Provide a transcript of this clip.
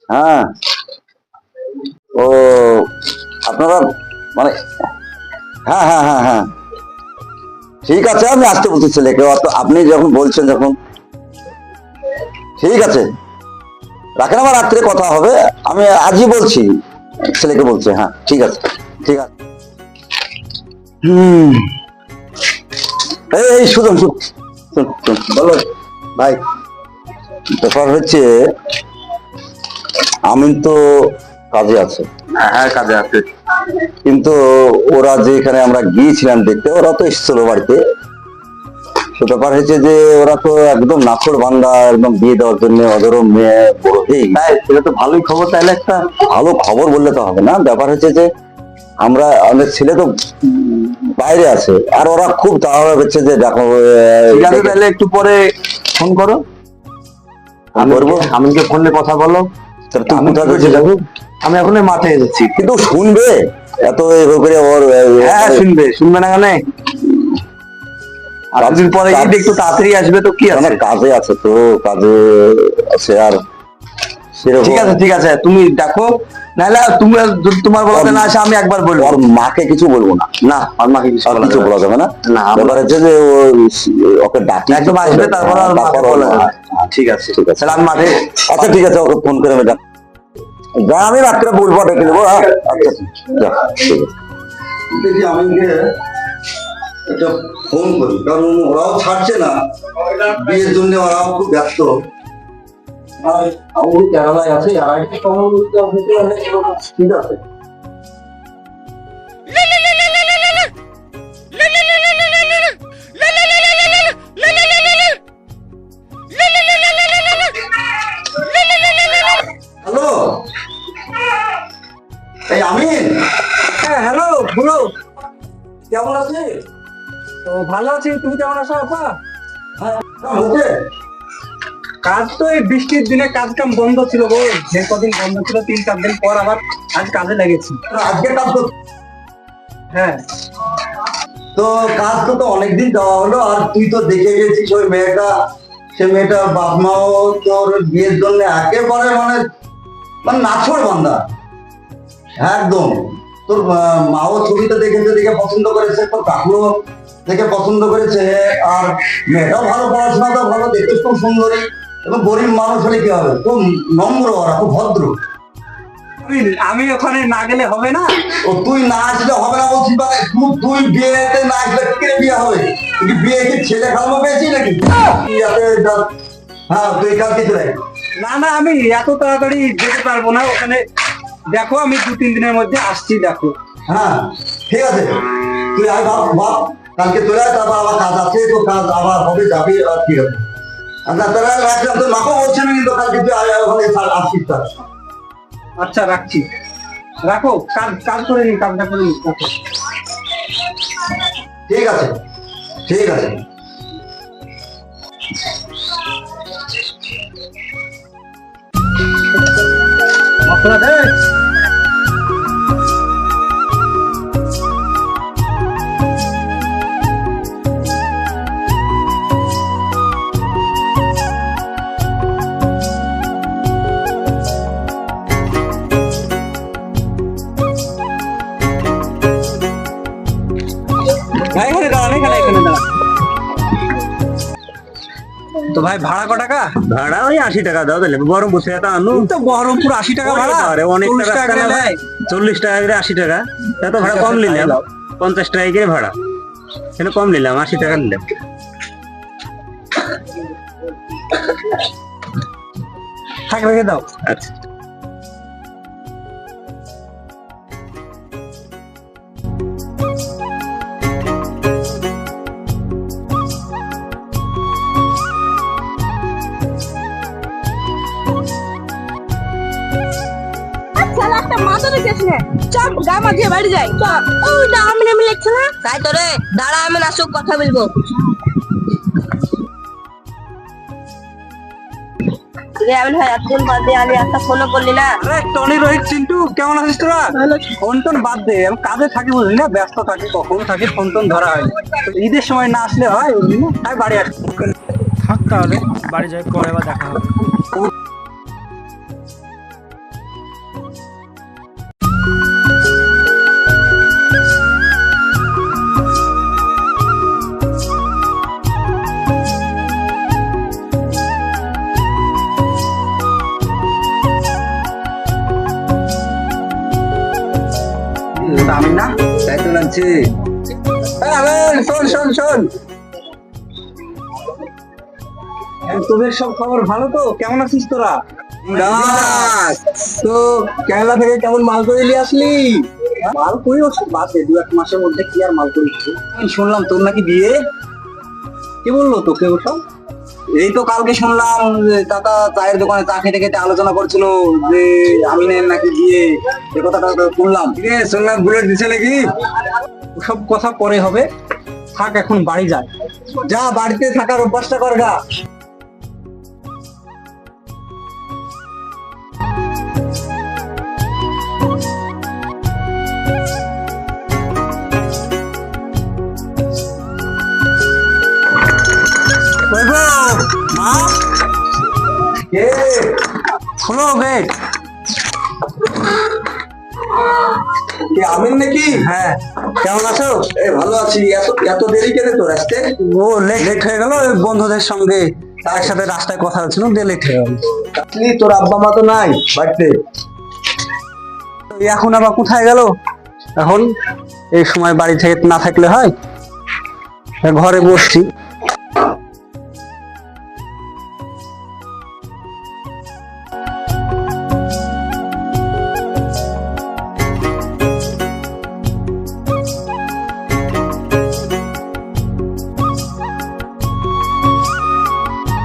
হ্যাঁ, ও আপনারা মানে হ্যাঁ হ্যাঁ হ্যাঁ হ্যাঁ ঠিক আছে, আমি আসতে বলছি ছেলেকে। আপনি যখন বলছেন যখন ঠিক আছে রাখেন, আমার রাত্রে কথা হবে। আমি আজই বলছি, ছেলেকে বলছে। হ্যাঁ ঠিক আছে, ঠিক আছে। এই শুনুন বলো ভাই। ব্যাপার হচ্ছে আমি তো কাজে আছে। হ্যাঁ কাজে আছে, কিন্তু ওরা যে এখানে আমরা গিয়েছিলাম দেখতে, ওরা তো এসেছিল বাড়িতে। তো ব্যাপার হচ্ছে যে ওরা তো একদম নাছর বান্দা, একদম বিয়ে দেওয়ার জন্য ওদেরও মেয়ে বড় হয়ে তাই। সেটা তো ভালোই খবর। তাহলে একটা ভালো খবর বললে তো হবে না। ব্যাপার হচ্ছে যে আমরা আমাদের ছেলে তো বাইরে আছে, আর ওরা খুব তাড়াহুড়া করছে যে দেখো। ঠিক আছে, তাহলে একটু পরে ফোন করো। আমি করবো, আমিনকে ফোনে কথা বলো। তুমি কোথায় যাচ্ছি? যাবো, আমি এখন মাঠে যাচ্ছি। কিন্তু শুনবে এত করে ওর। হ্যাঁ শুনবে, শুনবে না কেন? আর দুদিন পরে ঈদ, একটু তাড়াতাড়ি আসবে তো কি আছে। কাজে আছে তো, কাজে আছে। আর ঠিক আছে ঠিক আছে, তুমি দেখো, নাহলে তুমি যদি তোমার বলাতে না আসে আমি একবার বলবো। ওর মাকে কিছু বলবো না। না, আর মাকে কিছু বলা যাবে না। না, ব্যাপার হচ্ছে যে ওকে ডাকি একদম আসবে, তারপর আর মাকে বলা যাবে। ঠিক আছে ঠিক আছে, তাহলে আমি মাঠে। আচ্ছা ঠিক আছে, ওকে ফোন করে আমি ডাক। যা, আমি রাত্রে বলবো, ডেকে নেবো। আচ্ছা যা, ঠিক আছে। দেখি আমি একটা ফোন করি, কারণ ওরাও ছাড়ছে না বিয়ের জন্য, ওরাও খুব ব্যস্ত। আমি কেরালায় আছি, আর ঠিক আছে। হ্যালো, এই আমিন। হ্যাঁ হ্যালো বলো, কেমন আছে? তো ভালো আছি, তুমি কেমন আছো আপা? হ্যাঁ হচ্ছে। কাজ তো এই বৃষ্টির দিনে কাজ কাম বন্ধ ছিল গো। যে কদিন বন্ধ ছিল 3-4 দিন পর আবার আজ কাজে লেগেছি। আজকে কাজ করতে? হ্যাঁ। তো কাজ তো অনেকদিন দেওয়া হলো, আর তুই তো দেখে গেছিস ওই মেয়েটা। সে মেয়েটার বাপ মাও তোর বিয়ের জন্য একেবারে মানে মানে নাছর বান্দা একদম। তোর মাও ছবিটা দেখেছে, দেখে পছন্দ করেছে, তোর কাকুরও দেখে পছন্দ করেছে। আর মেয়েটাও ভালো, পড়াশোনাটাও ভালো, দেখতে খুব সুন্দরী। এবং গরিব মানুষ হলে কি হবে, খুব নম্র, ওরা খুব ভদ্র। আমি ওখানে না গেলে হবে না? ও তুই না আসলে হবে না বলছি, মানে তুই বিয়েতে না আসলে কি করে বিয়ে হবে? তুই বিয়ে কি ছেলে খাওয়ানো পেয়েছিস নাকি? হ্যাঁ তুই কালকে চলে আয়। না না, আমি এত তাড়াতাড়ি যেতে পারবো না ওখানে। দেখো আমি 2-3 দিনের মধ্যে আসছি, দেখো। হ্যাঁ ঠিক আছে, তুই আয় বাপ, কালকে চলে আয়। তারপর আবার কাজ আছে, তো কাজ আবার হবে, যাবি। আর ঠিক আছে, আচ্ছা তাহলে রাখলাম। তোর মাকেও বলছে না কিন্তু কালকে তুই আয়, ওখানে আসছিস। আচ্ছা রাখছি, রাখো। কাজ কাজ করে নি, কাজটা করে নি। ঠিক আছে ঠিক আছে। এখানে দাঁড়ান, এখানে দাঁড়ান। তো ভাই ভাড়া ক টাকা? ভাড়া ওই 80 টাকা দাও, তাহলে বহরমপুর থেকে তো আনু। তো বহরমপুর 80 টাকা ভাড়া? আরে অনেক টাকা করে ভাই। 40 টাকা করে 80 টাকা। তা তো ভাড়া কম নিলাম, 50 টাকা করে ভাড়া। এখানে কম নিলাম, 80 টাকা নিলাম। থাক, রেখে দাও। আচ্ছা একটা মাথা রেখেছ না, চল গামা দিয়ে বাড়ি যাই। চল, ও আমি নামে লিখছে না, তাই তো রে। দাঁড়া, আমি আসুক কথা বলবো। আমি ভাই এতদিন বাদ দিয়ে আমি একটা ফোন করলি না। আরে টনি, রোহিত, চিন্টু, কেমন আছিস তোরা? ফোন টোন বাদ দে, আমি কাজে থাকি বুঝলি না, ব্যস্ত থাকি, কখন থাকি ফোন টোন ধরা হয়। ঈদের সময় না আসলে হয়, বুঝলি না, তাই বাড়ি আসছি। থাক তাহলে, বাড়ি যাই, পরে আবার দেখা হবে। আমি না তাই তো লাগছে। শোন শোন শোন, তোদের সব খবর ভালো তো? কেমন আছিস তোরা? তো কেরালা থেকে কেমন মাল করে নিয়ে আসলি? মাল করি বাসে 2-1 মাসের মধ্যে কি আর মাল করিস? শুনলাম তোর নাকি বিয়ে। কি বললো তোকে ওসব? এই তো কালকে শুনলাম যে কাকা চায়ের দোকানে চা খেতে খেতে আলোচনা করছিল যে আমিনের নাকি বিয়ে, এ কথাটা তো শুনলাম। শুনলাম বুলেট দিছে নাকি? ওসব কথা পরে হবে, থাক এখন বাড়ি যায়। যা বাড়িতে থাকার অভ্যাসটা কর গা। মা, কে? খোলো গেট। কে আমিন নাকি? হ্যাঁ, কেমন আছো? এই ভালো আছি। এত এত দেরি কেন তোর আসতে? ও লেট হয়ে গেল, ওই বন্ধুদের সঙ্গে তার সাথে রাস্তায় কথা হচ্ছিল, লেট হয়ে গেল। আসলি তোর আব্বা মা তো নাই বাড়িতে। তো এখন আবার কোথায় গেল? এখন এই সময় বাড়ি থেকে না থাকলে হয়, ঘরে বসছি।